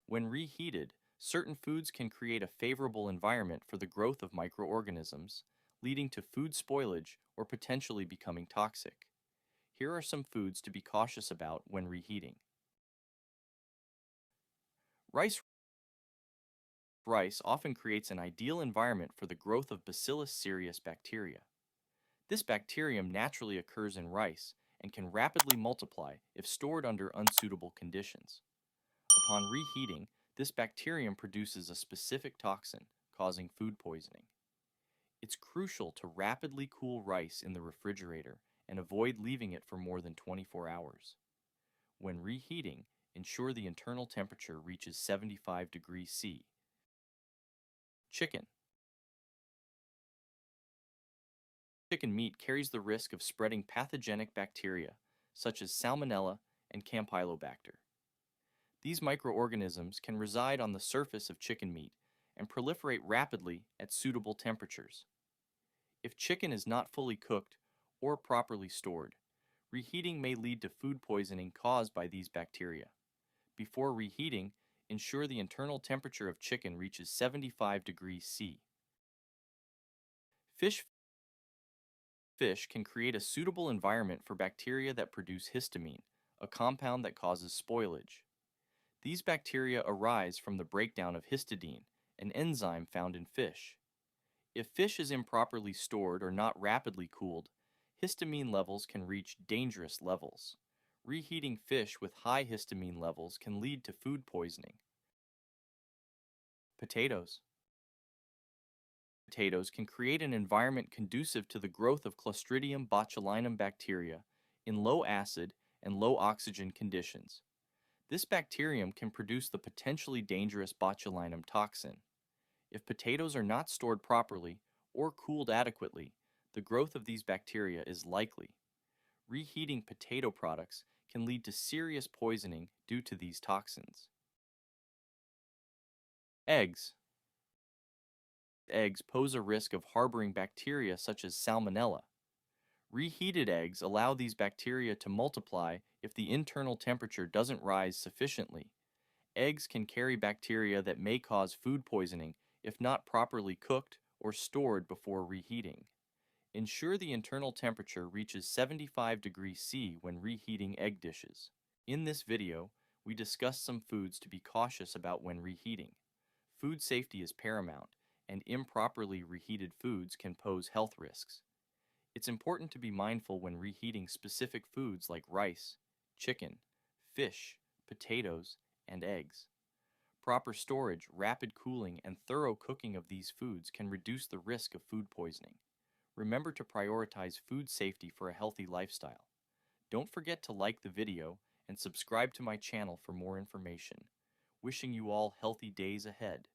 When reheated, certain foods can create a favorable environment for the growth of microorganisms, leading to food spoilage or potentially becoming toxic. Here are some foods to be cautious about when reheating. Rice often creates an ideal environment for the growth of Bacillus cereus bacteria. This bacterium naturally occurs in rice and can rapidly multiply if stored under unsuitable conditions. Upon reheating, this bacterium produces a specific toxin, causing food poisoning. It's crucial to rapidly cool rice in the refrigerator and avoid leaving it for more than 24 hours. When reheating, ensure the internal temperature reaches 75 degrees C. Chicken. Chicken meat carries the risk of spreading pathogenic bacteria, such as Salmonella and Campylobacter. These microorganisms can reside on the surface of chicken meat and proliferate rapidly at suitable temperatures. If chicken is not fully cooked or properly stored, reheating may lead to food poisoning caused by these bacteria. Before reheating, ensure the internal temperature of chicken reaches 75 degrees C. Fish can create a suitable environment for bacteria that produce histamine, a compound that causes spoilage. These bacteria arise from the breakdown of histidine, an enzyme found in fish. If fish is improperly stored or not rapidly cooled, histamine levels can reach dangerous levels. Reheating fish with high histamine levels can lead to food poisoning. Potatoes. Potatoes can create an environment conducive to the growth of Clostridium botulinum bacteria in low acid and low oxygen conditions. This bacterium can produce the potentially dangerous botulinum toxin. If potatoes are not stored properly or cooled adequately, the growth of these bacteria is likely. Reheating potato products can lead to serious poisoning due to these toxins. Eggs. Eggs pose a risk of harboring bacteria such as Salmonella. Reheated eggs allow these bacteria to multiply if the internal temperature doesn't rise sufficiently. Eggs can carry bacteria that may cause food poisoning if not properly cooked or stored before reheating. Ensure the internal temperature reaches 75 degrees C when reheating egg dishes. In this video, we discussed some foods to be cautious about when reheating. Food safety is paramount, and improperly reheated foods can pose health risks. It's important to be mindful when reheating specific foods like rice, chicken, fish, potatoes, and eggs. Proper storage, rapid cooling, and thorough cooking of these foods can reduce the risk of food poisoning. Remember to prioritize food safety for a healthy lifestyle. Don't forget to like the video and subscribe to my channel for more information. Wishing you all healthy days ahead.